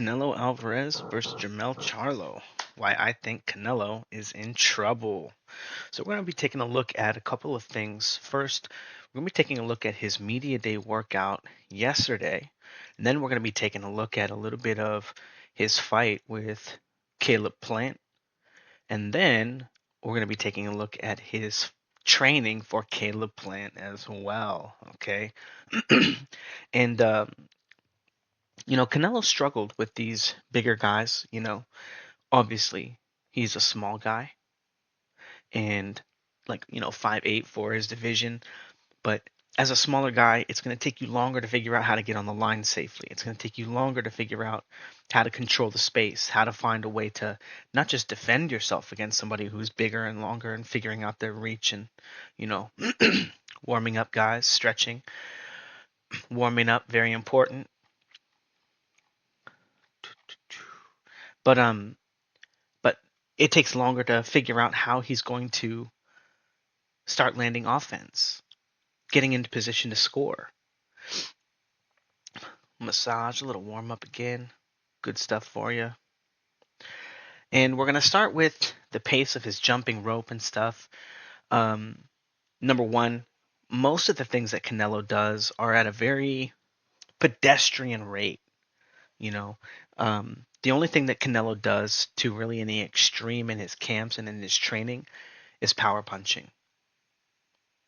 Canelo Alvarez versus Jermell Charlo. Why I think Canelo is in trouble. So we're going to be taking a look at a couple of things. First, we're going to be taking a look at his media day workout yesterday. And then we're going to be taking a look at a little bit of his fight with Caleb Plant. And then we're going to be taking a look at his training for Caleb Plant as well. Okay. and Canelo struggled with these bigger guys. Obviously, he's a small guy and 5'8" for his division. But as a smaller guy, it's going to take you longer to figure out how to get on the line safely. It's going to take you longer to figure out how to control the space, how to find a way to not just defend yourself against somebody who's bigger and longer and figuring out their reach and, you know, warming up guys, stretching, warming up, very important. But but it takes longer to figure out how he's going to start landing offense, getting into position to score. Massage, a little warm up again. Good stuff for you. And we're going to start with the pace of his jumping rope and stuff. Number one, most of the things that Canelo does are at a very pedestrian rate. The only thing that Canelo does to really any extreme in his camps and in his training is power punching.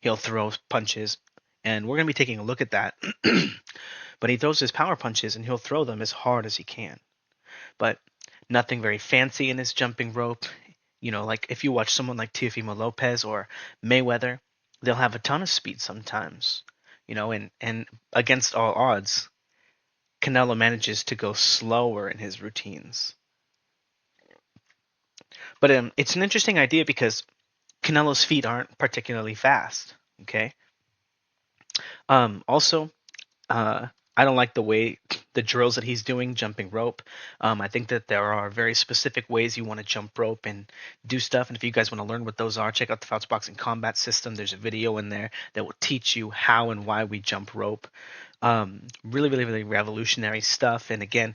He'll throw punches, and we're going to be taking a look at that. But he throws his power punches, and he'll throw them as hard as he can. But nothing very fancy in his jumping rope. Like if you watch someone like Teofimo Lopez or Mayweather, they'll have a ton of speed sometimes. And against all odds, Canelo manages to go slower in his routines. But it's an interesting idea because Canelo's feet aren't particularly fast. Okay. Also, I don't like the way the drills that he's doing, jumping rope. I think that there are very specific ways you want to jump rope and do stuff. And if you guys want to learn what those are, check out the Fouts Boxing Combat System. There's a video in there that will teach you how and why we jump rope. Really, really, really revolutionary stuff. And again,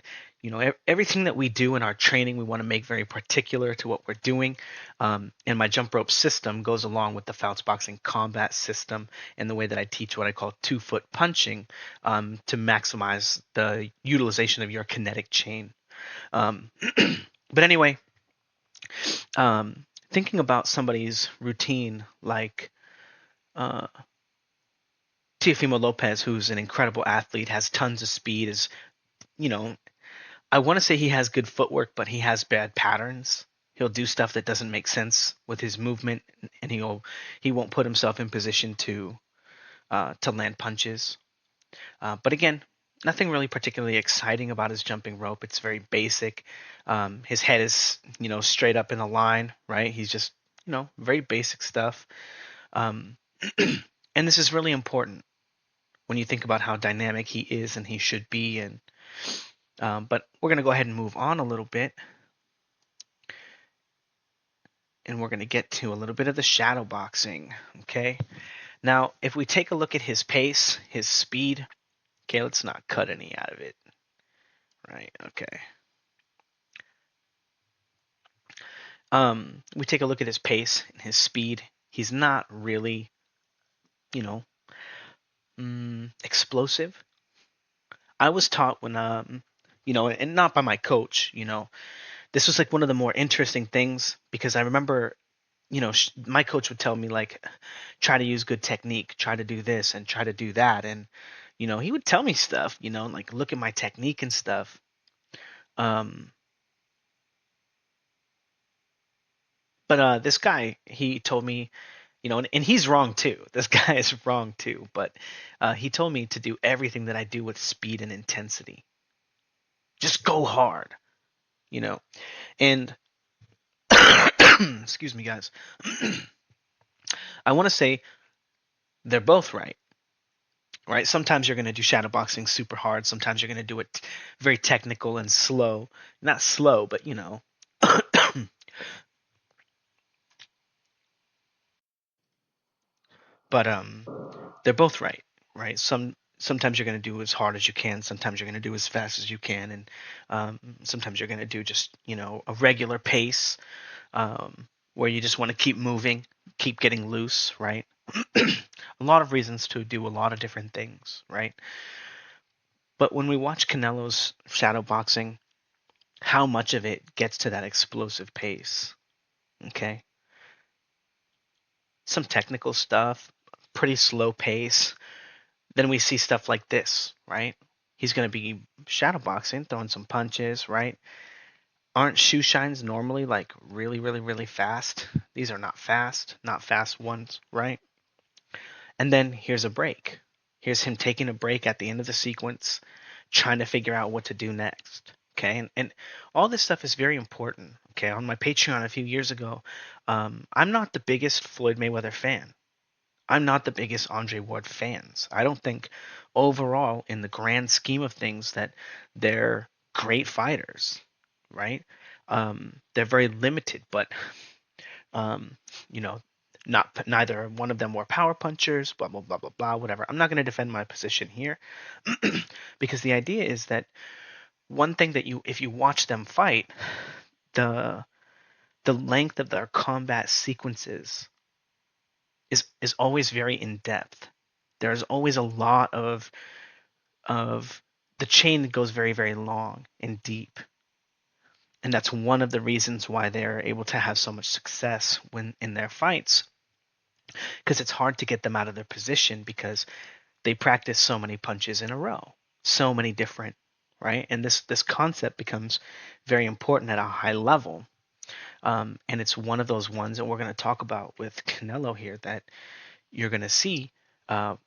everything that we do in our training, we want to make very particular to what we're doing. And my jump rope system goes along with the Fouts Boxing Combat System and the way that I teach what I call 2-foot punching to maximize the utilization of your kinetic chain. But anyway, thinking about somebody's routine like Teofimo Lopez, who's an incredible athlete, has tons of speed, I want to say he has good footwork, but he has bad patterns. He'll do stuff that doesn't make sense with his movement, and he won't put himself in position to land punches. But again, nothing really particularly exciting about his jumping rope. It's very basic. His head is straight up in a line, right? He's just very basic stuff. And this is really important when you think about how dynamic he is and he should be. And but we're going to go ahead and move on a little bit. And we're going to get to a little bit of the shadow boxing. Okay. Now, if we take a look at his pace, his speed, okay, let's not cut any out of it. Right. Okay. We take a look at his pace and his speed. He's not really, explosive. I was taught when, and not by my coach, this was like one of the more interesting things because I remember, my coach would tell me like, try to use good technique, try to do this and try to do that. And, he would tell me stuff, like look at my technique and stuff. But this guy, he told me, and he's wrong too. This guy is wrong too. But he told me to do everything that I do with speed and intensity. Just go hard, And excuse me, guys. I want to say they're both right. Right? Sometimes you're going to do shadow boxing super hard. Sometimes you're going to do it very technical and slow. Not slow, but but they're both right, right? sometimes you're going to do as hard as you can, sometimes you're going to do as fast as you can, and sometimes you're going to do just a regular pace, where you just want to keep moving, keep getting loose, right? A lot of reasons to do a lot of different things, right? But when we watch Canelo's shadow boxing, how much of it gets to that explosive pace? Okay, some technical stuff, pretty slow pace. Then we see stuff like this, right? He's going to be shadow boxing, throwing some punches, right? Aren't shoe shines normally like really, really, really fast? These are not fast ones, right? And then here's a break. Here's him taking a break at the end of the sequence, trying to figure out what to do next. Okay, and all this stuff is very important. Okay, on my Patreon a few years ago, I'm not the biggest Floyd Mayweather fan. I'm not the biggest Andre Ward fans. I don't think overall, in the grand scheme of things, that they're great fighters, right? They're very limited, but um, you know, not neither one of them were power punchers. Blah blah blah blah blah. Whatever. I'm not going to defend my position here because the idea is that one thing that if you watch them fight, the the length of their combat sequences is always very in depth. There's always a lot of the chain that goes very, very long and deep. And that's one of the reasons why they're able to have so much success when in their fights, because it's hard to get them out of their position because they practice so many punches in a row, so many different, right? And this concept becomes very important at a high level. And it's one of those ones that we're going to talk about with Canelo here that you're going to see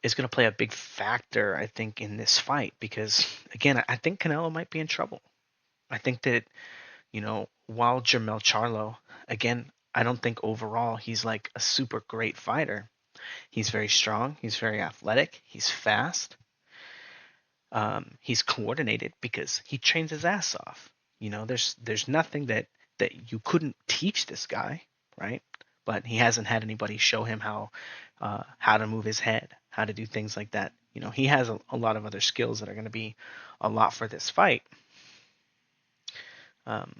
is going to play a big factor, I think, in this fight because, again, I think Canelo might be in trouble. I think that, while Jermell Charlo, again, I don't think overall he's like a super great fighter. He's very strong. He's very athletic. He's fast. He's coordinated because he trains his ass off. There's nothing that you couldn't teach this guy, right? But he hasn't had anybody show him how to move his head, how to do things like that. He has a lot of other skills that are going to be a lot for this fight. Um,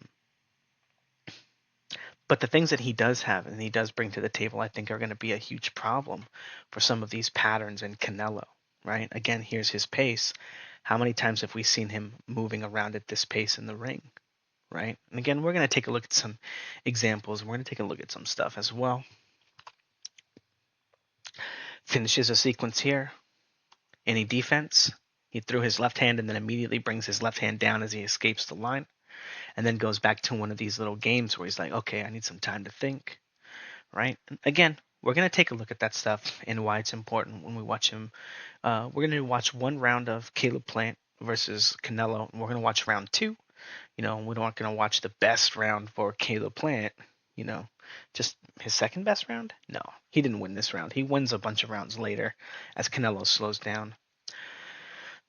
but the things that he does have and he does bring to the table, I think, are going to be a huge problem for some of these patterns in Canelo, right? Again, here's his pace. How many times have we seen him moving around at this pace in the ring, right? And again, we're going to take a look at some examples. We're going to take a look at some stuff as well. Finishes a sequence here. Any defense? He threw his left hand and then immediately brings his left hand down as he escapes the line. And then goes back to one of these little games where he's like, okay, I need some time to think, right? And again, we're going to take a look at that stuff and why it's important when we watch him. We're going to watch one round of Caleb Plant versus Canelo. And we're going to watch round two. We're not going to watch the best round for Caleb Plant. Just his second best round? No, he didn't win this round. He wins a bunch of rounds later as Canelo slows down.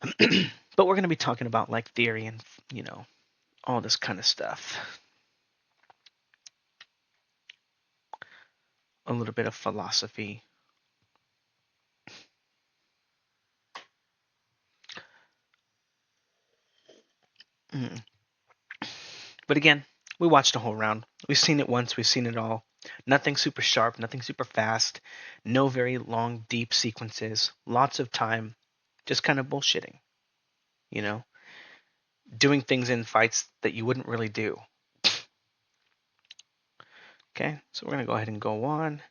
But we're going to be talking about like theory and, all this kind of stuff. A little bit of philosophy. But again, we watched a whole round. We've seen it once. We've seen it all. Nothing super sharp. Nothing super fast. No very long, deep sequences. Lots of time. Just kind of bullshitting. Doing things in fights that you wouldn't really do. Okay, so we're going to go ahead and go on.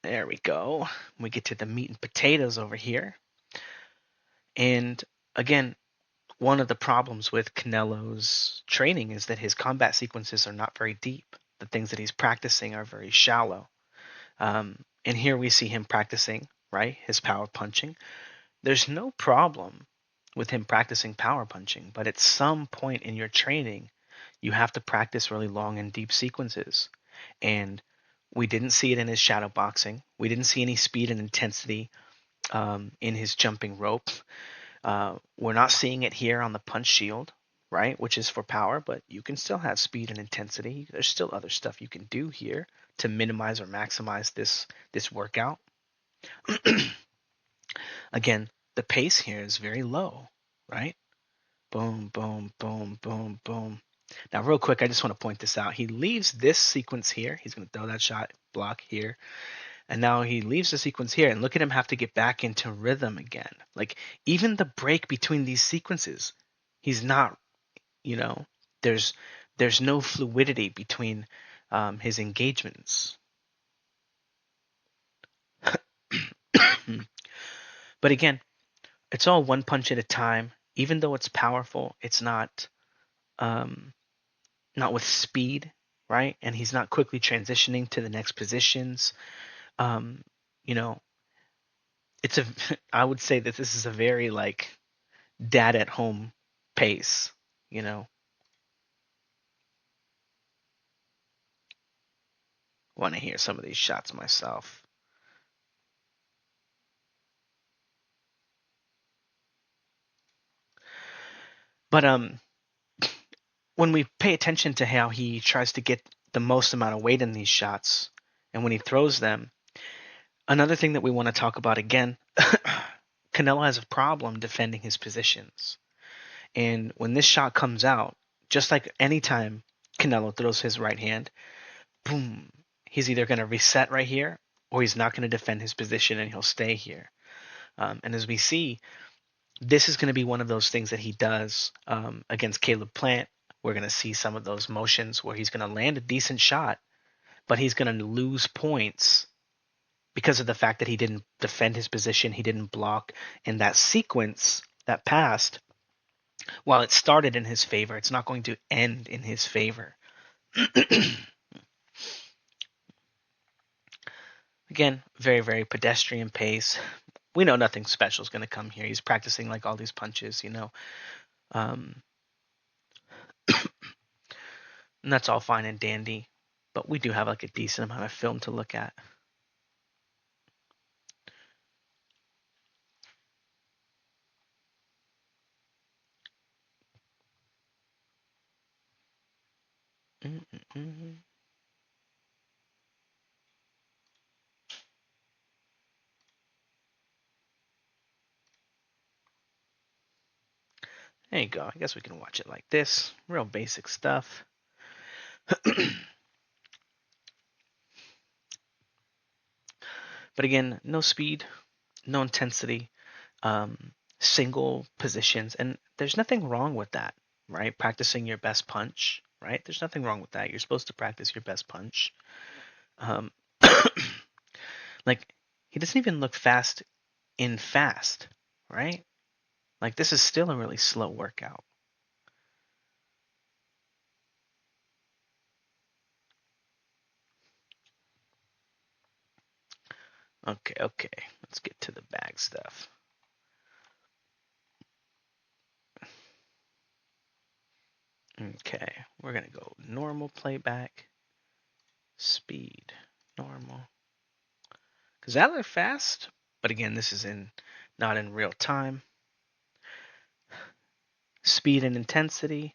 There we go. We get to the meat and potatoes over here. And again, one of the problems with Canelo's training is that his combat sequences are not very deep. The things that he's practicing are very shallow. And here we see him practicing, right, his power punching. There's no problem with him practicing power punching, but at some point in your training, you have to practice really long and deep sequences. And we didn't see it in his shadow boxing. We didn't see any speed and intensity in his jumping rope. We're not seeing it here on the punch shield, right, which is for power, but you can still have speed and intensity. There's still other stuff you can do here to minimize or maximize this workout. Again, the pace here is very low, right? Boom, boom, boom, boom, boom. Now, real quick, I just want to point this out. He leaves this sequence here. He's going to throw that shot, block here. And now he leaves the sequence here. And look at him have to get back into rhythm again. Like, even the break between these sequences, he's not, you know, there's there's no fluidity between his engagements. But again, it's all one punch at a time. Even though it's powerful, it's um, not with speed, right? And he's not quickly transitioning to the next positions. Um, you know, it's a. I would say that this is a very like dad at home pace. You know, want to hear some of these shots myself. But when we pay attention to how he tries to get the most amount of weight in these shots, and when he throws them, another thing that we want to talk about again, Canelo has a problem defending his positions. And when this shot comes out, just like anytime Canelo throws his right hand, boom, he's either going to reset right here or he's not going to defend his position and he'll stay here. And as we see, this is going to be one of those things that he does against Caleb Plant. We're going to see some of those motions where he's going to land a decent shot, but he's going to lose points because of the fact that he didn't defend his position, he didn't block, and that sequence that passed, while it started in his favor, it's not going to end in his favor. Again, very, very pedestrian pace. We know nothing special is going to come here. He's practicing like all these punches. Um, and that's all fine and dandy. But we do have like a decent amount of film to look at. Mm-mm-mm. There you go. I guess we can watch it like this. Real basic stuff. But again, no speed, no intensity, single positions, and there's nothing wrong with that, right? Practicing your best punch, right? There's nothing wrong with that. You're supposed to practice your best punch. Um, like he doesn't even look fast in fast, right? Like this is still a really slow workout. Okay, okay. Let's get to the bag stuff. Okay, we're gonna go normal playback, speed, normal. Cause that looked fast, but again, this is in not in real time. Speed and intensity.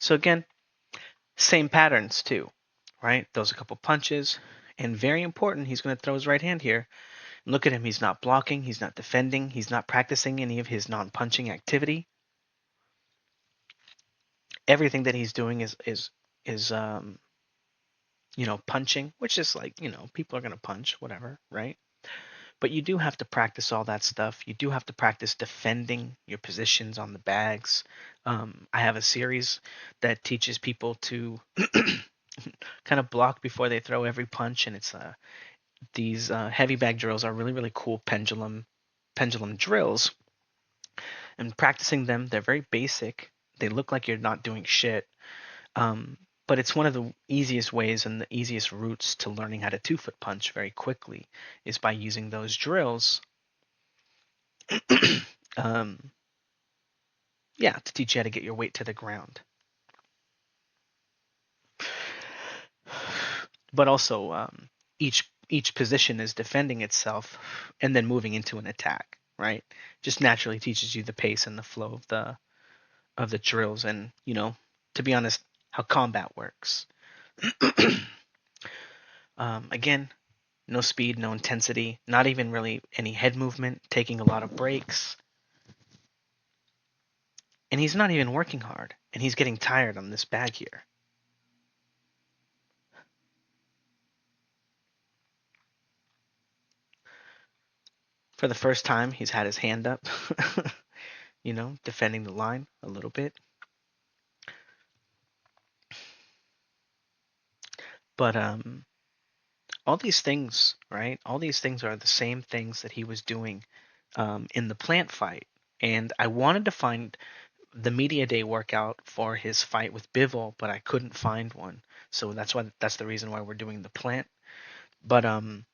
So again, same patterns too, right? Throws a couple punches, and very important, he's going to throw his right hand here. Look at him, he's not blocking, he's not defending, he's not practicing any of his non-punching activity. Everything that he's doing is punching, which is like, people are going to punch, whatever, right? But you do have to practice all that stuff. You do have to practice defending your positions on the bags. I have a series that teaches people to kind of block before they throw every punch, and it's these heavy bag drills are really really cool pendulum drills. And practicing them, they're very basic. They look like you're not doing shit, um, but it's one of the easiest ways and the easiest routes to learning how to 2-foot punch very quickly is by using those drills. um, yeah, to teach you how to get your weight to the ground. But also, each position is defending itself and then moving into an attack. right? Just naturally teaches you the pace and the flow of the drills, and to be honest, how combat works. Again, no speed, no intensity, not even really any head movement, taking a lot of breaks. And he's not even working hard, and he's getting tired on this bag here. For the first time, he's had his hand up, defending the line a little bit. But all these things, right? All these things are the same things that he was doing in the plant fight. And I wanted to find the media day workout for his fight with Bivol, but I couldn't find one. So that's the reason why we're doing the plant. But um,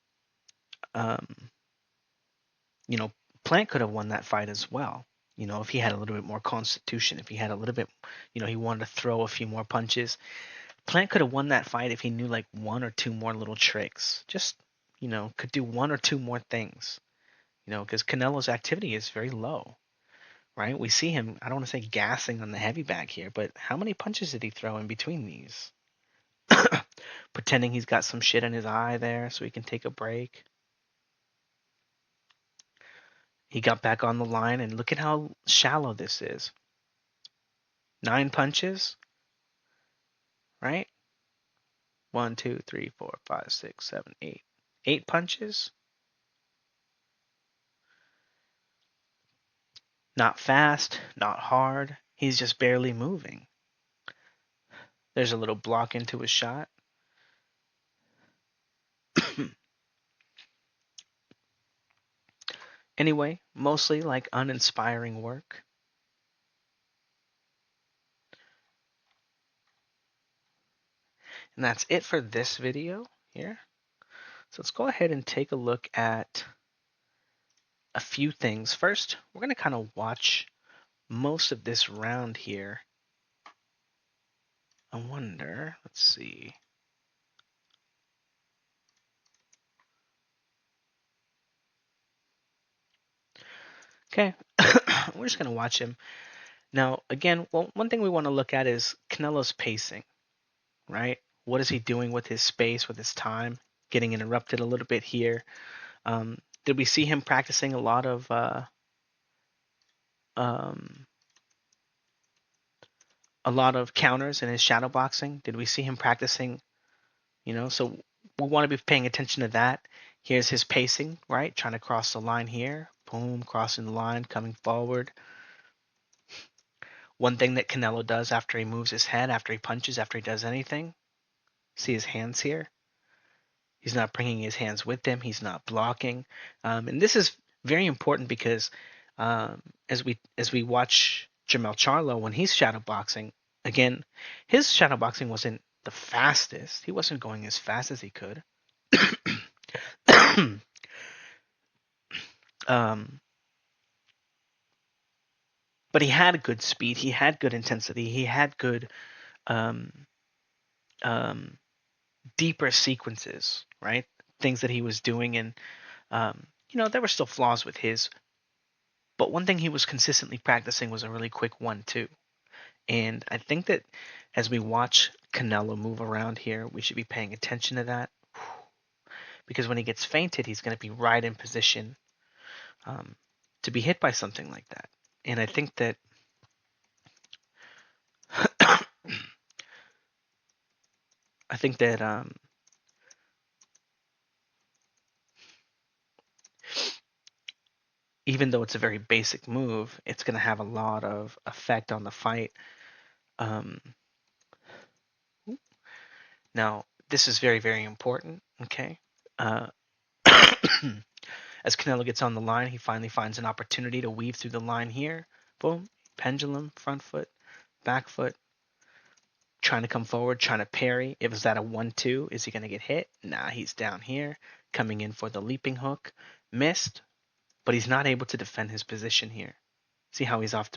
you know, Plant could have won that fight as well. If he had a little bit more constitution, if he had a little bit, he wanted to throw a few more punches. Plant could have won that fight if he knew like one or two more little tricks. Just, could do one or two more things. Because Canelo's activity is very low, right? We see him, I don't want to say gassing on the heavy bag here, but how many punches did he throw in between these? Pretending he's got some shit in his eye there so he can take a break. He got back on the line, and look at how shallow this is. 9 punches, right? 1, 2, 3, 4, 5, 6, 7, 8. 8 punches. Not fast, not hard. He's just barely moving. There's a little block into his shot. Anyway, mostly like uninspiring work. And that's it for this video here. So let's go ahead and take a look at a few things. First, we're going to kind of watch most of this round here. I wonder, let's see. Okay, we're just going to watch him. Now, again, one thing we want to look at is Canelo's pacing, right? What is he doing with his space, with his time? Getting interrupted a little bit here. Did we see him practicing a lot of counters in his shadow boxing? Did we see him practicing? So we want to be paying attention to that. Here's his pacing, right? Trying to cross the line here. Boom, crossing the line, coming forward. One thing that Canelo does after he moves his head, after he punches, after he does anything, see his hands here? He's not bringing his hands with him. He's not blocking. And this is very important because as we watch Jermell Charlo when he's shadow boxing, again, his shadow boxing wasn't the fastest. He wasn't going as fast as he could. But he had good speed. He had good intensity. He had good um, deeper sequences, right? Things that he was doing, and there were still flaws with his. But one thing he was consistently practicing was a really quick 1-2. And I think that as we watch Canelo move around here, we should be paying attention to that. Because when he gets feinted, he's going to be right in position to be hit by something like that. And I think that even though it's a very basic move, it's going to have a lot of effect on the fight. Now, this is very, very important, okay? As Canelo gets on the line, he finally finds an opportunity to weave through the line here. Boom, pendulum, front foot, back foot, trying to come forward, trying to parry. If it's that a 1-2, is he going to get hit? Nah, he's down here, coming in for the leaping hook. Missed, but he's not able to defend his position here. See how he's off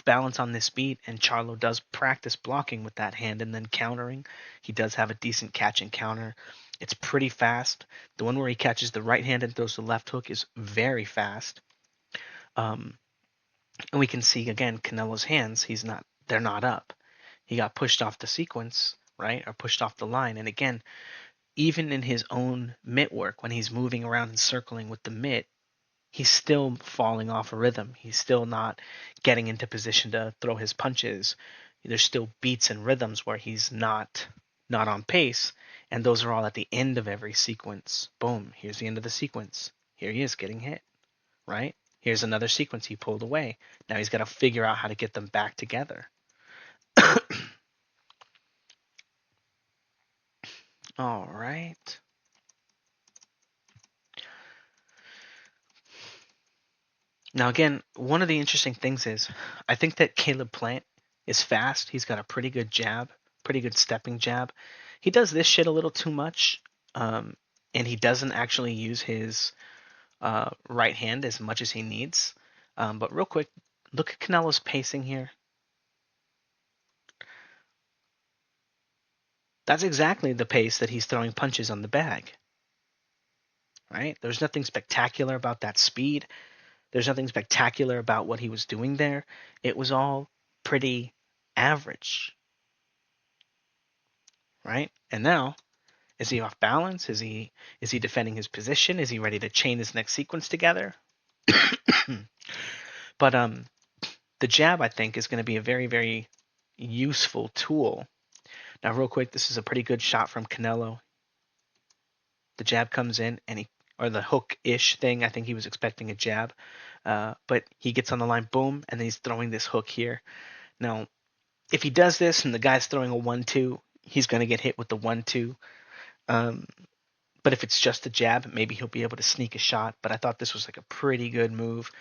balance on this beat, and Charlo does practice blocking with that hand and then countering. He does have a decent catch and counter. It's pretty fast. The one where he catches the right hand and throws the left hook is very fast. Um, and we can see again Canelo's hands. They're not up. He got pushed off the sequence, right, or pushed off the line. And again, even in his own mitt work, when he's moving around and circling with the mitt, he's still falling off a rhythm. He's still not getting into position to throw his punches. There's still beats and rhythms where he's not on pace, and those are all at the end of every sequence. Boom, here's the end of the sequence. Here he is getting hit, right? Here's another sequence he pulled away. Now he's got to figure out how to get them back together. All right. Now, again, one of the interesting things is I think that Caleb Plant is fast. He's got a pretty good jab, pretty good stepping jab. He does this shit a little too much, um, and he doesn't actually use his right hand as much as he needs. But real quick, look at Canelo's pacing here. That's exactly the pace that he's throwing punches on the bag, right? There's nothing spectacular about that speed. There's nothing spectacular about what he was doing there. It was all pretty average, right? And now, is he off balance? Is he defending his position? Is he ready to chain his next sequence together? But the jab I think is going to be a very very useful tool. Now, real quick, this is a pretty good shot from Canelo. The jab comes in and he or the hook-ish thing. I think he was expecting a jab, but he gets on the line, boom, and then he's throwing this hook here. Now, if he does this and the guy's throwing a 1-2, he's going to get hit with the 1-2. Um, but if it's just a jab, maybe he'll be able to sneak a shot. But I thought this was like a pretty good move.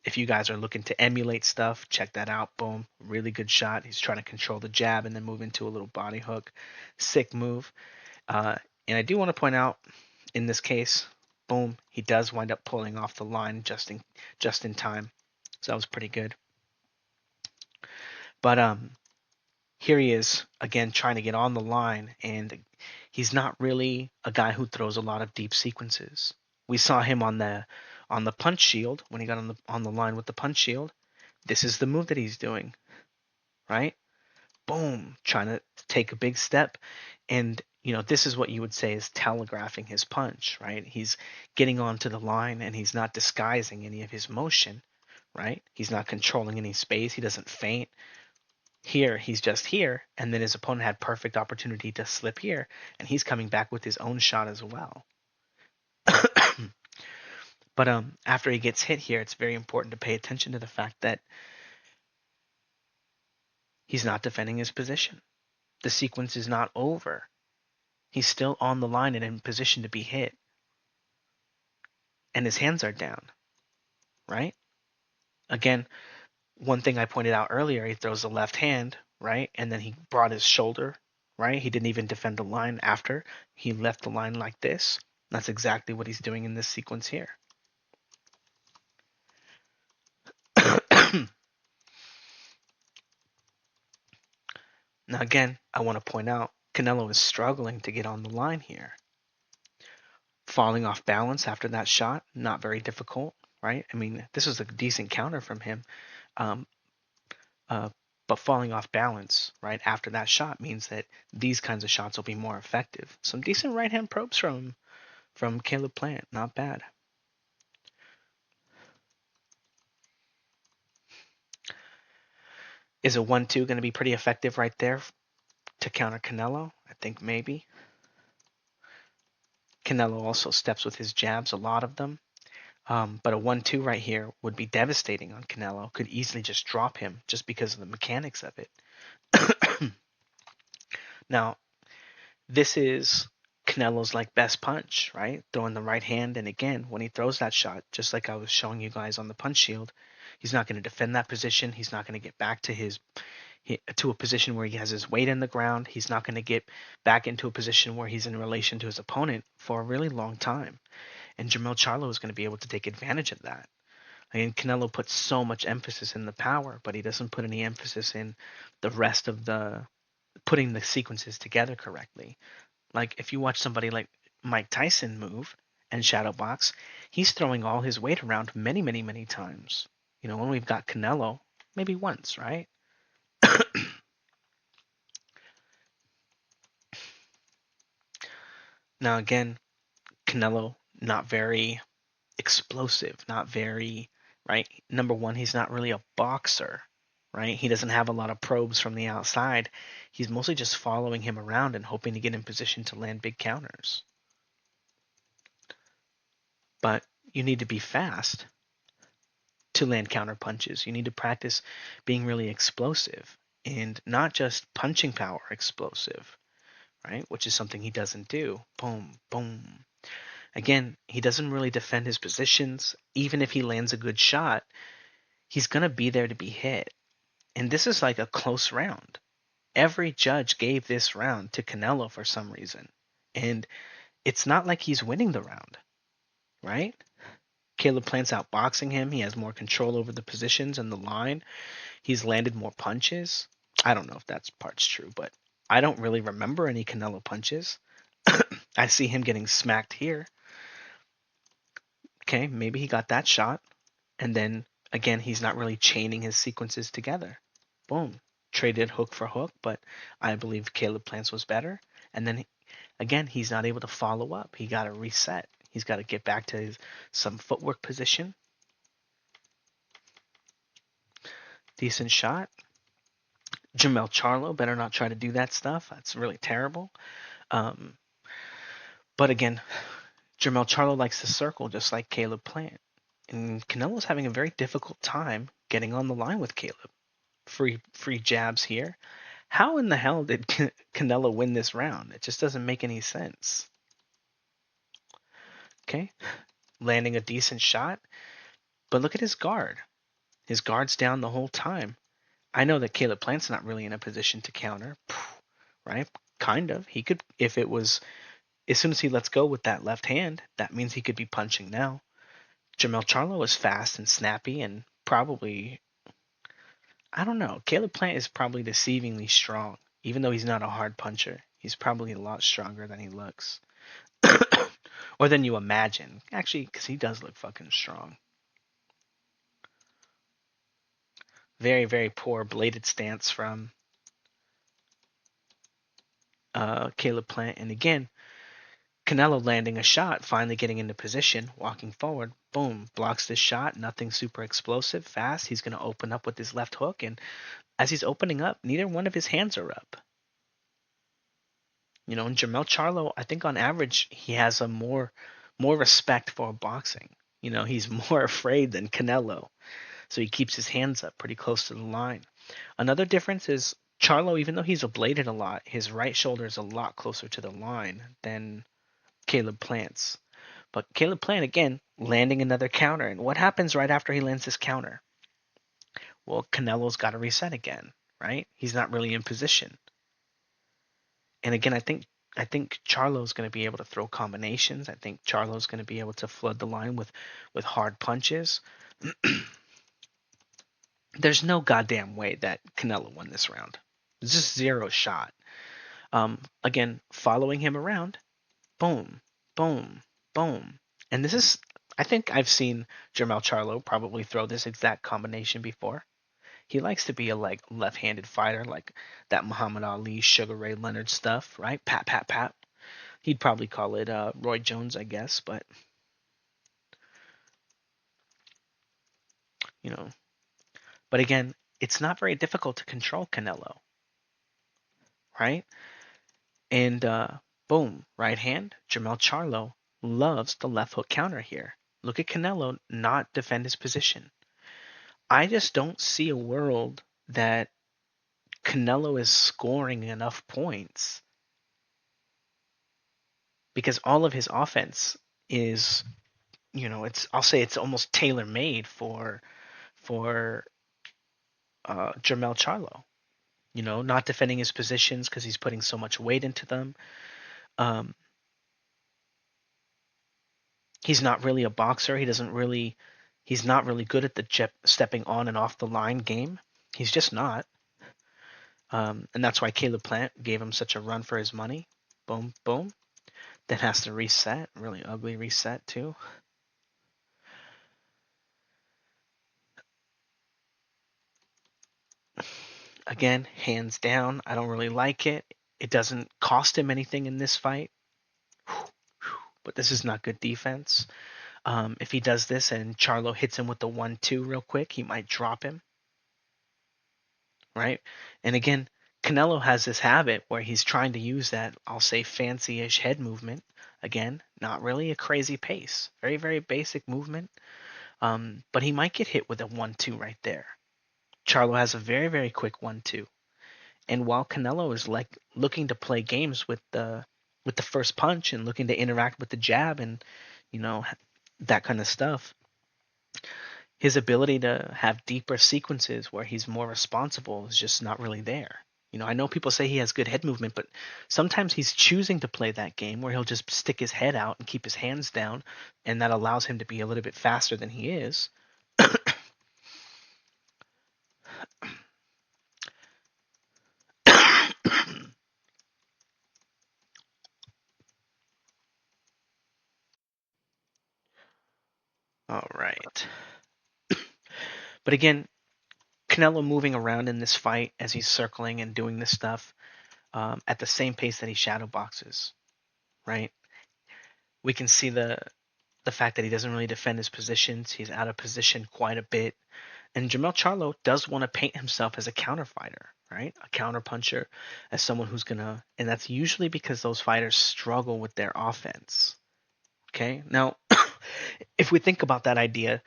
If you guys are looking to emulate stuff, check that out. Boom, really good shot. He's trying to control the jab and then move into a little body hook. Sick move. Uh, and I do want to point out, in this case, boom, he does wind up pulling off the line just in time. So that was pretty good. But here he is again trying to get on the line, and he's not really a guy who throws a lot of deep sequences. We saw him on the punch shield when he got on the line with the punch shield. This is the move that he's doing, right? Boom, trying to take a big step, and this is what you would say is telegraphing his punch, right? He's getting onto the line and he's not disguising any of his motion, right? He's not controlling any space. He doesn't feint. Here, he's just here, and then his opponent had perfect opportunity to slip here, and he's coming back with his own shot as well. But after he gets hit here, it's very important to pay attention to the fact that he's not defending his position. The sequence is not over. He's still on the line and in position to be hit, and his hands are down, right? Again, one thing I pointed out earlier, he throws the left hand, right? And then he brought his shoulder, right? He didn't even defend the line after. He left the line like this. That's exactly what he's doing in this sequence here. Now, again, I want to point out Canelo is struggling to get on the line here. Falling off balance after that shot, not very difficult, right? I mean, this was a decent counter from him. Um, uh, but falling off balance right after that shot means that these kinds of shots will be more effective. Some decent right hand probes from Caleb Plant, not bad. Is a 1-2 going to be pretty effective right there to counter Canelo? I think maybe. Canelo also steps with his jabs, a lot of them. But a 1-2 right here would be devastating on Canelo. Could easily just drop him just because of the mechanics of it. Now, this is Canelo's like best punch, right? Throwing the right hand, and again, when he throws that shot, just like I was showing you guys on the punch shield, he's not going to defend that position. He's not going to get back to a position where he has his weight in the ground. He's not going to get back into a position where he's in relation to his opponent for a really long time. And Jermell Charlo is going to be able to take advantage of that. I mean, Canelo puts so much emphasis in the power, but he doesn't put any emphasis in the rest of the putting the sequences together correctly. Like if you watch somebody like Mike Tyson move and shadow box, he's throwing all his weight around many, many, many times. When we've got Canelo, maybe once, right? Now again, Canelo not very explosive, not very, right? Number one, he's not really a boxer, right? He doesn't have a lot of probes from the outside. He's mostly just following him around and hoping to get in position to land big counters. But you need to be fast to land counter punches. You need to practice being really explosive and not just punching power explosive, right? Which is something he doesn't do. Boom, boom. Again, he doesn't really defend his positions. Even if he lands a good shot, he's going to be there to be hit. And this is like a close round. Every judge gave this round to Canelo for some reason. And it's not like he's winning the round, right? Caleb Plant's outboxing him. He has more control over the positions and the line. He's landed more punches. I don't know if that's part's true, but I don't really remember any Canelo punches. I see him getting smacked here. Okay, maybe he got that shot. And then again, he's not really chaining his sequences together. Boom. Traded hook for hook, but I believe Caleb Plants was better. And then again, he's not able to follow up. He got to reset. He's got to get back to some footwork position. Decent shot. Jermell Charlo better not try to do that stuff. That's really terrible. Um, but again, Jermell Charlo likes to circle just like Caleb Plant. And Canelo's having a very difficult time getting on the line with Caleb. Free jabs here. How in the hell did Canelo win this round? It just doesn't make any sense. Okay, landing a decent shot, but look at his guard. His guard's down the whole time. I know that Caleb Plant's not really in a position to counter, right? Kind of. He could, if it was, as soon as he lets go with that left hand, that means he could be punching now. Jermell Charlo is fast and snappy and probably, I don't know. Caleb Plant is probably deceivingly strong, even though he's not a hard puncher. He's probably a lot stronger than he looks. Or than you imagine. Actually, because he does look fucking strong. Very, very poor bladed stance from Caleb Plant. And again, Canelo landing a shot, finally getting into position, walking forward, boom, blocks this shot. Nothing super explosive, fast. He's going to open up with his left hook. And as he's opening up, neither one of his hands are up. And Jermell Charlo, I think on average, he has a more respect for boxing. He's more afraid than Canelo. So he keeps his hands up pretty close to the line. Another difference is Charlo, even though he's ablated a lot, his right shoulder is a lot closer to the line than Caleb Plant's. But Caleb Plant, again, landing another counter. And what happens right after he lands this counter? Well, Canelo's got to reset again, right? He's not really in position. And again, I think Charlo's going to be able to throw combinations. I think Charlo's going to be able to flood the line with hard punches. There's no goddamn way that Canelo won this round. There's just zero shot. Again, following him around, boom, boom, boom. And this is, I think I've seen Jermell Charlo probably throw this exact combination before. He likes to be a left-handed fighter, like that Muhammad Ali, Sugar Ray Leonard stuff, right? Pat, pat, pat. He'd probably call it Roy Jones, I guess, but you know. But again, it's not very difficult to control Canelo, right? And boom, right hand. Jermell Charlo loves the left hook counter here. Look at Canelo not defend his position. I just don't see a world that Canelo is scoring enough points because all of his offense is, I'll say it's almost tailor made for Jermell Charlo. Not defending his positions because he's putting so much weight into them. Um, he's not really a boxer. He's not really good at the stepping on and off the line game. He's just not. And that's why Caleb Plant gave him such a run for his money. Boom, boom. Then has to reset. Really ugly reset too. Again, hands down, I don't really like it. It doesn't cost him anything in this fight, but this is not good defense. If he does this and Charlo hits him with the 1-2 real quick, he might drop him, right? And again, Canelo has this habit where he's trying to use that, I'll say, fancy-ish head movement. Again, not really a crazy pace. Very, very basic movement. But he might get hit with a 1-2 right there. Charlo has a very, very quick 1-2. And while Canelo is like looking to play games with the first punch and looking to interact with the jab and you know that kind of stuff, his ability to have deeper sequences where he's more responsible is just not really there. I know people say he has good head movement, but sometimes he's choosing to play that game where he'll just stick his head out and keep his hands down, and that allows him to be a little bit faster than he is. All right. But again, Canelo moving around in this fight as he's circling and doing this stuff at the same pace that he shadow boxes, right? We can see the fact that he doesn't really defend his positions. He's out of position quite a bit. And Jermell Charlo does want to paint himself as a counter fighter, right? A counter puncher, as someone who's gonna, and that's usually because those fighters struggle with their offense. Okay, now if we think about that idea,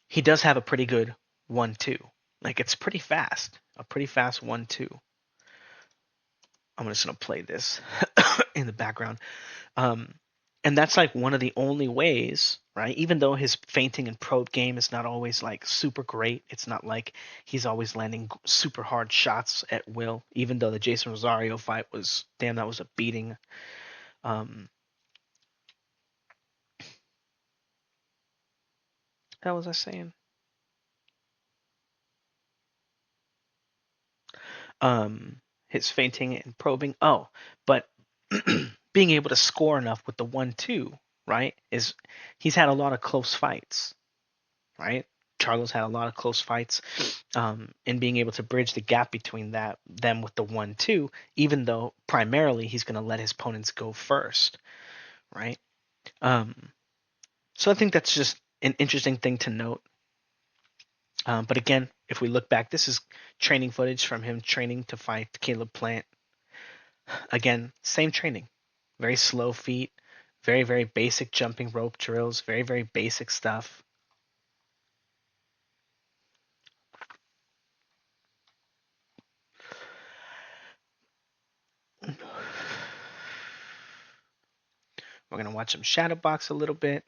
he does have a pretty good 1-2. Like it's pretty fast, a pretty fast 1-2. I'm just gonna play this in the background. Um, and that's like one of the only ways, right? Even though his feinting and probe game is not always like super great, it's not like he's always landing super hard shots at will. Even though the Jason Rosario fight was, damn, that was a beating. Um, how was I saying? His feinting and probing. Oh, but being able to score enough with the 1-2, right? Is he's had a lot of close fights, right? Charlo's had a lot of close fights, and being able to bridge the gap between them with the 1-2, even though primarily he's going to let his opponents go first, right? Um, so I think that's just an interesting thing to note. But again, if we look back, this is training footage from him training to fight Caleb Plant. Again, same training, very slow feet, very, very basic jumping rope drills, very, very basic stuff. We're going to watch him shadow box a little bit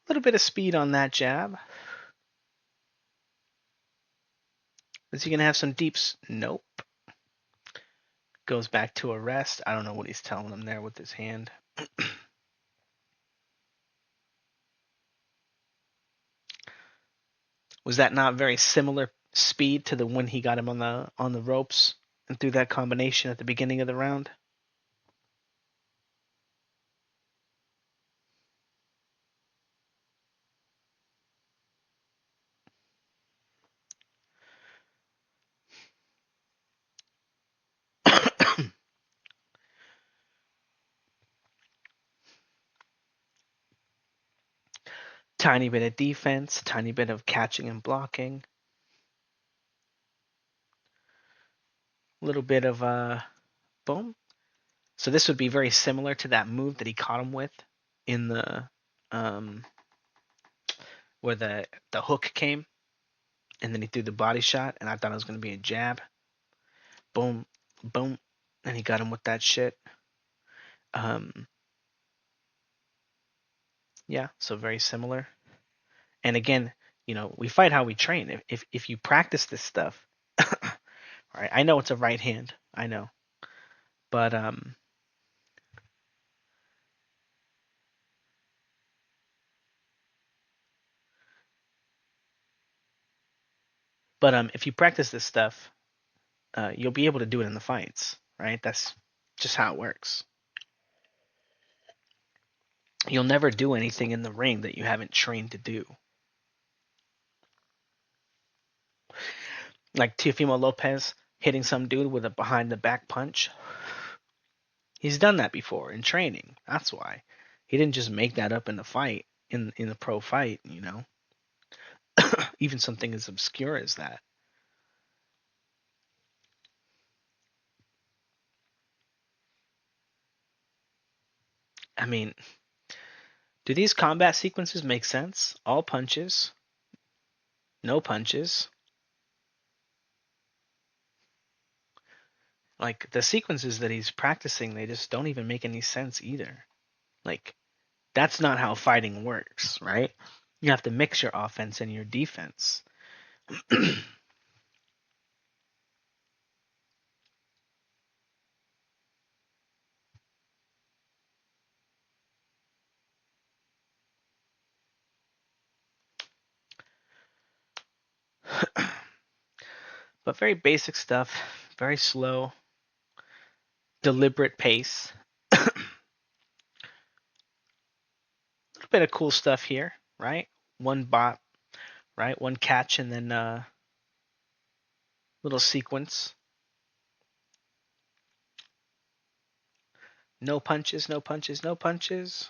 of speed on that jab. Is he going to have some deeps? Nope. Goes back to a rest. I don't know what he's telling him there with his hand. Was that not very similar speed to the when he got him on the ropes and threw that combination at the beginning of the round? Tiny bit of defense, tiny bit of catching and blocking, a little bit of boom. So this would be very similar to that move that he caught him with in the um, where the hook came, and then he threw the body shot, and I thought it was going to be a jab. Boom, boom, and he got him with that shit. Um, yeah, so very similar. And again, we fight how we train. If you practice this stuff, right? I know it's a right hand, I know, but if you practice this stuff, you'll be able to do it in the fights, right? Just how it works. You'll never do anything in the ring that you haven't trained to do. Like Teofimo Lopez hitting some dude with a behind the back punch. He's done that before in training. That's why. He didn't just make that up in the fight, in the pro fight, you know. Even something as obscure as that. I mean, do these combat sequences make sense? All punches, no punches. Like the sequences that he's practicing, they just don't even make any sense either. Like that's not how fighting works, right? You have to mix your offense and your defense. But very basic stuff, very slow, deliberate pace. A little bit of cool stuff here, right? One bot, right? One catch and then little sequence. No punches, no punches, no punches.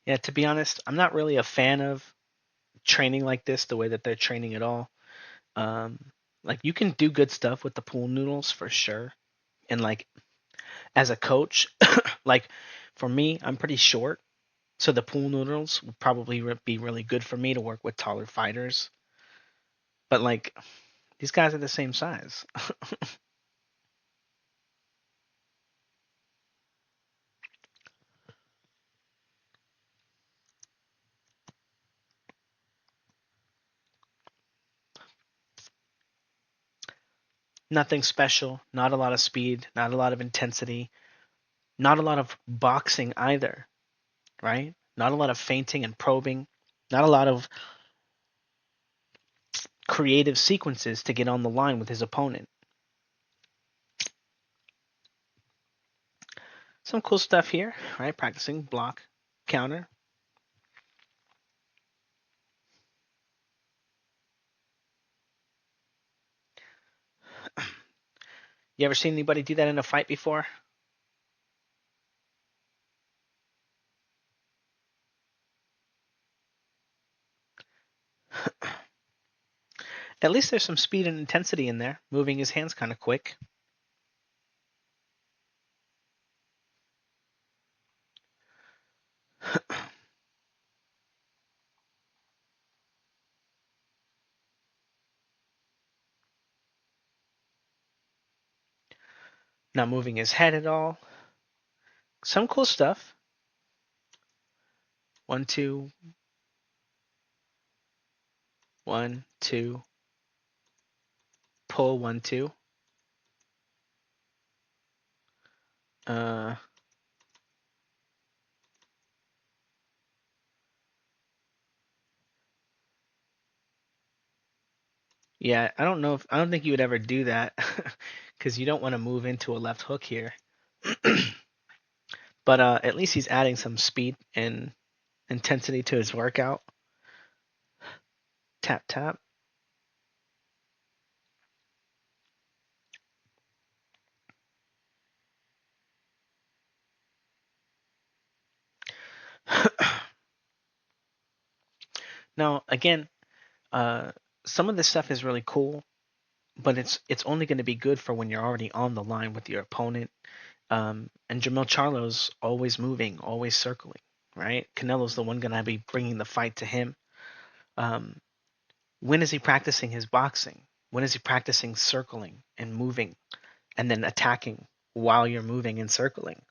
Yeah, to be honest, I'm not really a fan of training like this, the way that they're training at all. Um, like you can do good stuff with the pool noodles for sure. And like as a coach, like for me, I'm pretty short, so the pool noodles would probably be really good for me to work with taller fighters. But like these guys are the same size. Nothing special, not a lot of speed, not a lot of intensity, not a lot of boxing either, right? Not a lot of feinting and probing, not a lot of creative sequences to get on the line with his opponent. Some cool stuff here, right? Practicing block, counter. You ever seen anybody do that in a fight before? At least there's some speed and intensity in there, moving his hands kind of quick. Not moving his head at all. Some cool stuff. 1, 2, 1, 2, pull 1, 2. Uh, yeah, I don't think you would ever do that because you don't want to move into a left hook here. But at least he's adding some speed and intensity to his workout. Tap tap. Now again, uh, some of this stuff is really cool, but it's only going to be good for when you're already on the line with your opponent. And Jermell Charlo's always moving, always circling, right? Canelo's the one going to be bringing the fight to him. Um, when is he practicing his boxing? When is he practicing circling and moving and then attacking while you're moving and circling?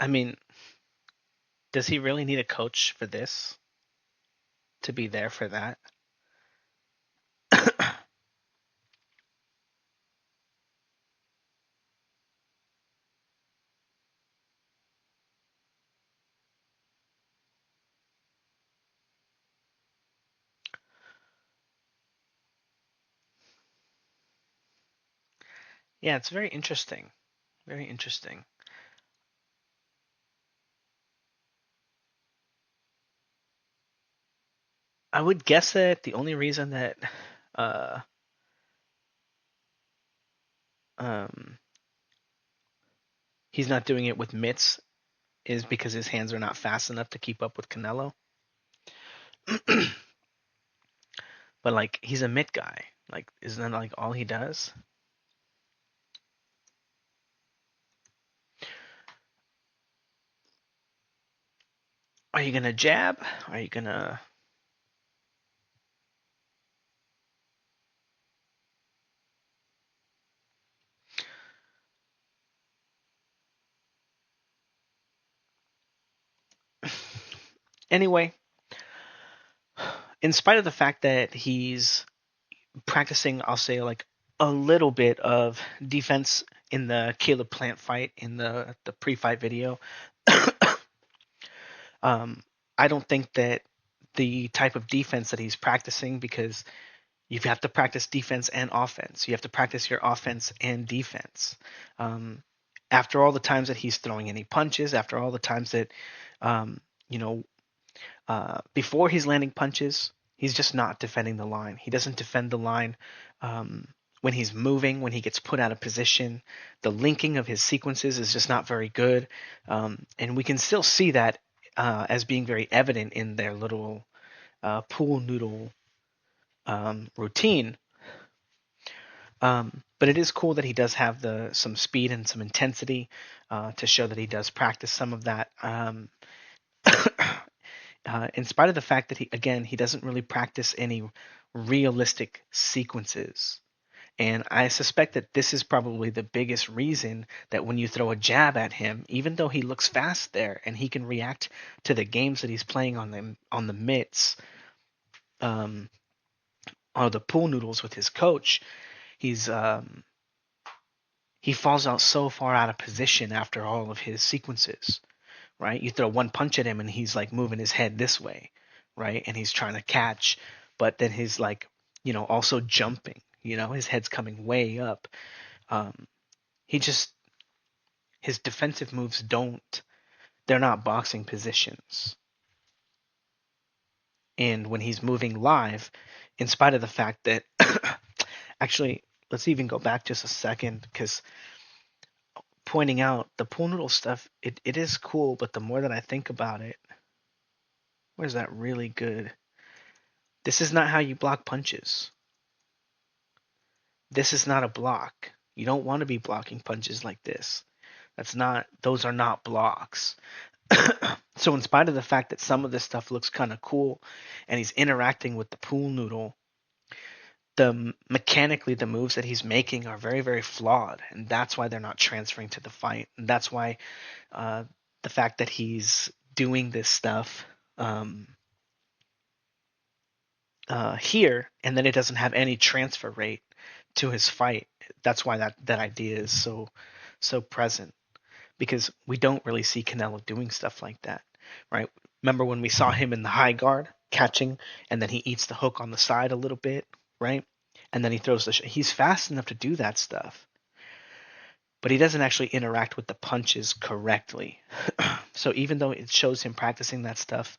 I mean, does he really need a coach for this to be there for that? Yeah, it's very interesting. Very interesting. I would guess that the only reason that uh um he's not doing it with mitts is because his hands are not fast enough to keep up with Canelo. But like he's a mitt guy. Like isn't that like all he does? Are you gonna jab? Are you gonna anyway, in spite of the fact that he's practicing, I'll say like a little bit of defense in the Caleb Plant fight in the pre-fight video. um, I don't think that the type of defense that he's practicing, because you have to practice defense and offense. You have to practice your offense and defense. Um, after all the times that he's throwing any punches, after all the times that um, you know before he's landing punches, he's just not defending the line. He doesn't defend the line um, when he's moving, when he gets put out of position. The linking of his sequences is just not very good. And we can still see that as being very evident in their little pool noodle routine. But it is cool that he does have the some speed and some intensity to show that he does practice some of that. In spite of the fact that he doesn't really practice any realistic sequences. And I suspect that this is probably the biggest reason that when you throw a jab at him, even though he looks fast there and he can react to the games that he's playing on the mitts, um, or the pool noodles with his coach, he's he falls out so far out of position after all of his sequences, right? You throw one punch at him and he's like moving his head this way, right? And he's trying to catch, but then he's like, also jumping, his head's coming way up. Um, he just, his defensive moves they're not boxing positions. And when he's moving live, in spite of the fact that, actually, let's even go back just a second, because pointing out the pool noodle stuff, it is cool, but the more that I think about it, where's that really good? This is not how you block punches. This is not a block. You don't want to be blocking punches like this. Those are not blocks. So in spite of the fact that some of this stuff looks kind of cool and he's interacting with the pool noodle, mechanically the moves that he's making are very, very flawed, and that's why they're not transferring to the fight. And that's why uh, the fact that he's doing this stuff um, here, and then it doesn't have any transfer rate to his fight. That's why that idea is so present, because we don't really see Canelo doing stuff like that, right? Remember when we saw him in the high guard catching, and then he eats the hook on the side a little bit, right? And then he throws he's fast enough to do that stuff, but he doesn't actually interact with the punches correctly. So even though it shows him practicing that stuff,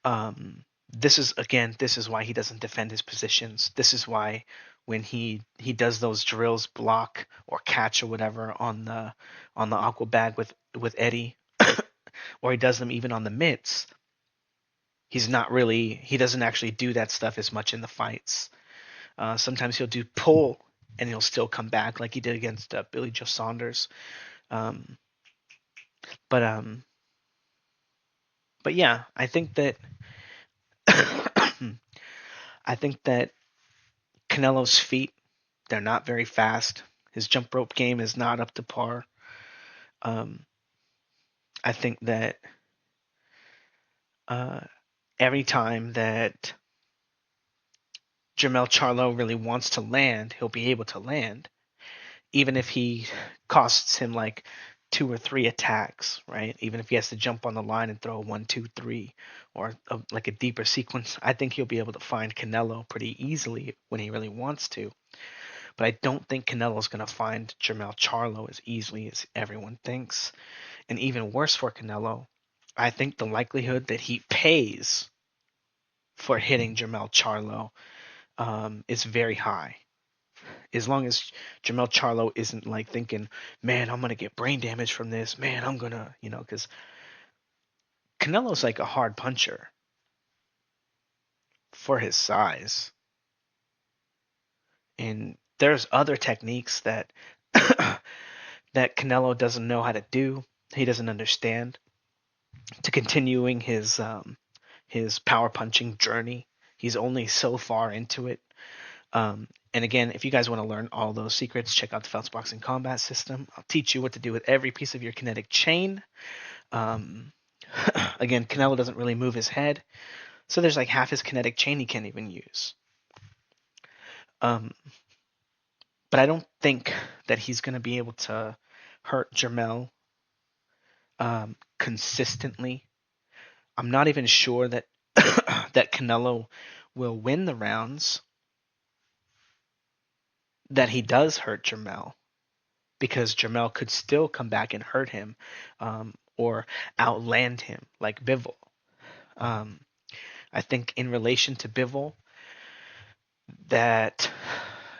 um, this is why he doesn't defend his positions. This is why when he does those drills, block or catch or whatever on the aqua bag with Eddie, or he does them even on the mitts, he doesn't actually do that stuff as much in the fights. Sometimes he'll do pull and he'll still come back like he did against Billy Joe Saunders. Um, but um, but yeah, I think that I think that Canelo's feet, they're not very fast. His jump rope game is not up to par. Um, I think that uh, every time that Jermell Charlo really wants to land, he'll be able to land, even if he costs him like 2 or 3 attacks, right? Even if he has to jump on the line and throw a 1, 2, 3, or like a deeper sequence, I think he'll be able to find Canelo pretty easily when he really wants to. But I don't think Canelo's going to find Jermell Charlo as easily as everyone thinks. And even worse for Canelo, I think the likelihood that he pays for hitting Jermell Charlo is very high. As long as Jermell Charlo isn't like thinking, man, I'm going to get brain damage from this. Man, I'm going to, because Canelo's like a hard puncher for his size. And there's other techniques that that Canelo doesn't know how to do. He doesn't understand. To continuing his power punching journey, he's only so far into it. And again, if you guys want to learn all those secrets, check out the Fouts Boxing Combat System. I'll teach you what to do with every piece of your kinetic chain. Um, again, Canelo doesn't really move his head, so there's like half his kinetic chain he can't even use. Um, but I don't think that he's going to be able to hurt Jermell consistently. I'm not even sure that that Canelo will win the rounds that he does hurt Jermell, because Jermell could still come back and hurt him, or outland him like Bivol. Um, I think in relation to Bivol, that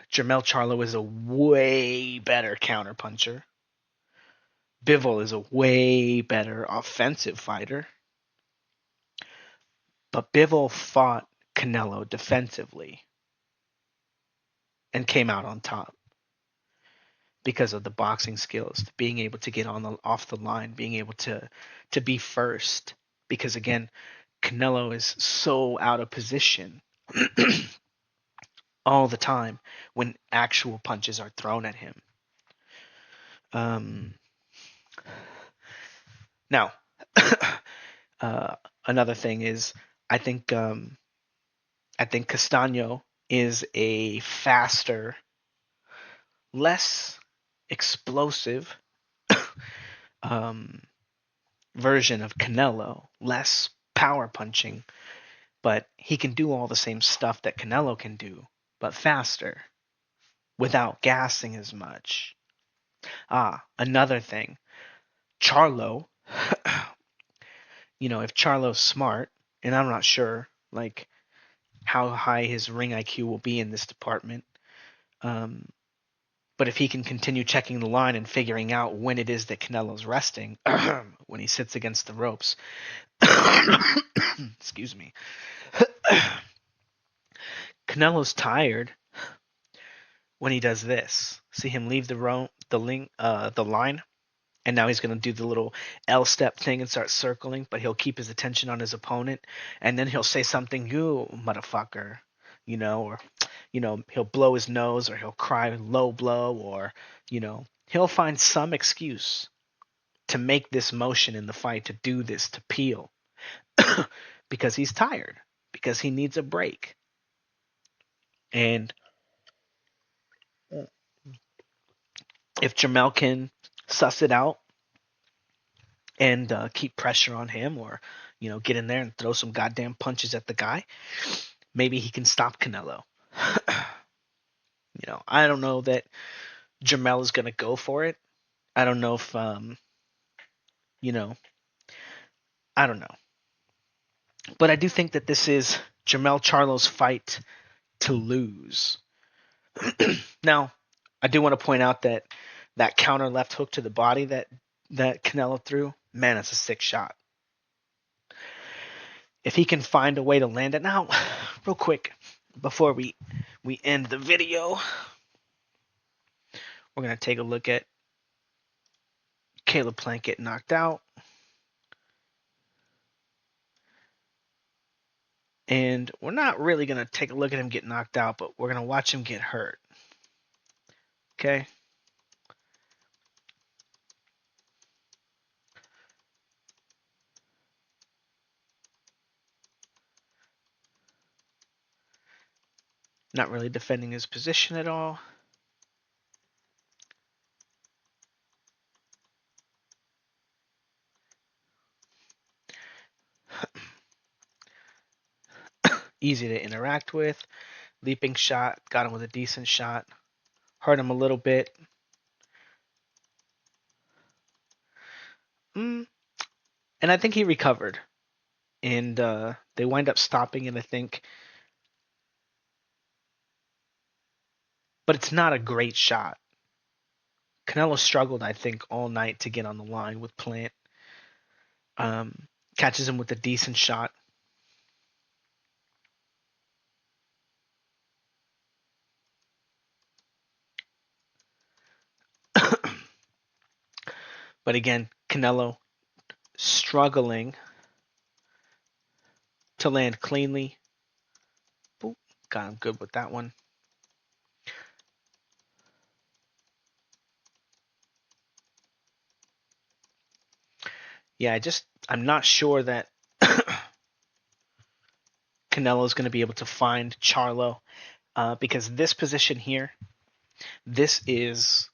Jermell Charlo is a way better counterpuncher. Bivol is a way better offensive fighter. But Bivol fought Canelo defensively and came out on top because of the boxing skills, being able to get on the off the line, being able to be first. Because again, Canelo is so out of position all the time when actual punches are thrown at him. Um, Now, another thing is, I think I think Castano is a faster, less explosive um, version of Canelo, less power punching, but he can do all the same stuff that Canelo can do, but faster, without gassing as much. Another thing, Charlo, if Charlo's smart, and I'm not sure, like, how high his ring IQ will be in this department, um, but if he can continue checking the line and figuring out when it is that Canelo's resting, when he sits against the ropes, excuse me, Canelo's tired when he does this. See him leave the line, and now he's going to do the little L step thing and start circling, but he'll keep his attention on his opponent, and then he'll say something, "You motherfucker," or he'll blow his nose, or he'll cry low blow, or he'll find some excuse to make this motion in the fight, to do this, to peel, because he's tired, because he needs a break. And if Jermell can suss it out and keep pressure on him, or get in there and throw some goddamn punches at the guy, maybe he can stop Canelo. I don't know that Jermell is going to go for it. I don't know if you know I don't know, but I do think that this is Jermell Charlo's fight to lose. Now, I do want to point out that that counter left hook to the body that Canelo threw, man, it's a sick shot. If he can find a way to land it. Now, real quick, before we end the video, we're going to take a look at Caleb Plant get knocked out. And we're not really going to take a look at him get knocked out, but we're going to watch him get hurt. Okay? Not really defending his position at all. Easy to interact with. Leaping shot. Got him with a decent shot. Hurt him a little bit. And I think he recovered. And they wind up stopping it, I think. But it's not a great shot. Canelo struggled, I think, all night to get on the line with Plant. Catches him with a decent shot. But again, Canelo struggling to land cleanly. Boop, got him good with that one. Yeah, I'm not sure that Canelo's going to be able to find Charlo because this position here, this is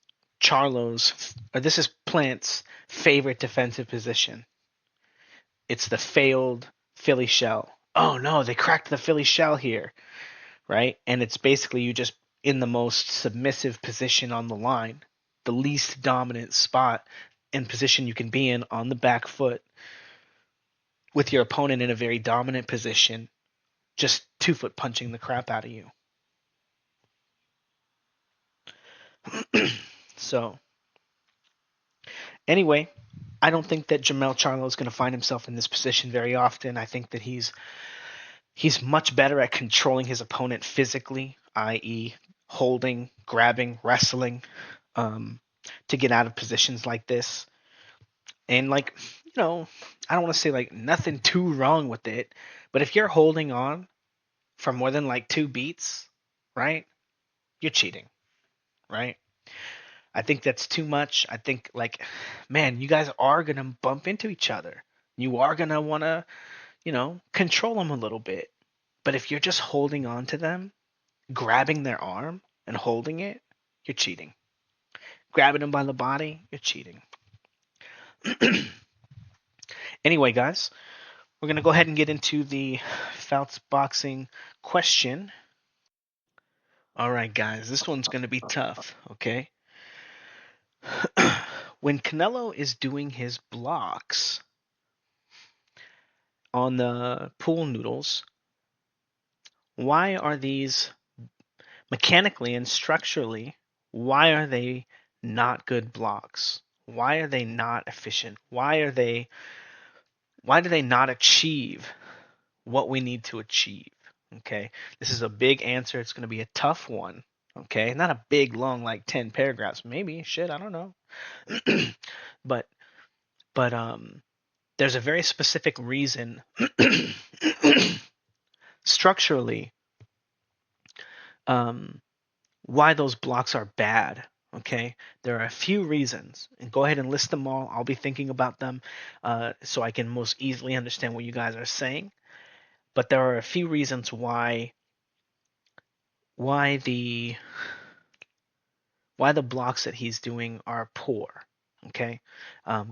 this is Plant's favorite defensive position. It's the failed Philly shell. Oh no, they cracked the Philly shell here, right? And it's basically you just in the most submissive position on the line, the least dominant spot and position you can be in on the back foot with your opponent in a very dominant position, just 2-foot punching the crap out of you. So, anyway, I don't think that Jermell Charlo is going to find himself in this position very often. I think that he's much better at controlling his opponent physically, i.e., holding, grabbing, wrestling, to get out of positions like this. And like, I don't want to say like nothing too wrong with it, but if you're holding on for more than like 2 beats, right? You're cheating, right? I think that's too much. I think like, man, you guys are gonna bump into each other. You are gonna wanna, control them a little bit. But if you're just holding on to them, grabbing their arm and holding it, you're cheating. Grabbing them by the body, you're cheating. Anyway, guys, we're gonna go ahead and get into the Fouts boxing question. All right, guys, this one's gonna be tough. Okay. When Canelo is doing his blocks on the pool noodles, why are these mechanically and structurally, why are they not good blocks? Why are they not efficient? Why do they not achieve what we need to achieve? Okay. This is a big answer. It's going to be a tough one. Okay. Not a big long like 10 paragraphs. Maybe. Shit, I don't know. but there's a very specific reason structurally why those blocks are bad. Okay, there are a few reasons, and go ahead and list them all. I'll be thinking about them so I can most easily understand what you guys are saying. But there are a few reasons why the blocks that he's doing are poor. Okay,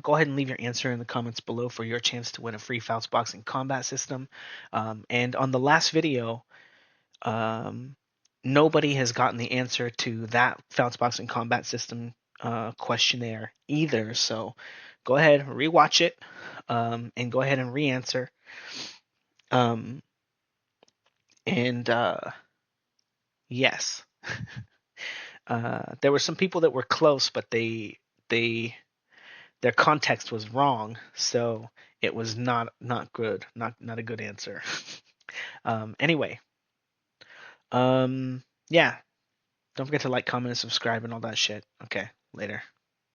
go ahead and leave your answer in the comments below for your chance to win a free Fouts Boxing Combat System. And on the last video, nobody has gotten the answer to that Fouts Boxing Combat System questionnaire either. So go ahead, rewatch it, and go ahead and re-answer. And yes, there were some people that were close, but their context was wrong, so it was not good, not a good answer. Anyway, yeah, don't forget to like, comment, and subscribe, and all that shit. Okay, later.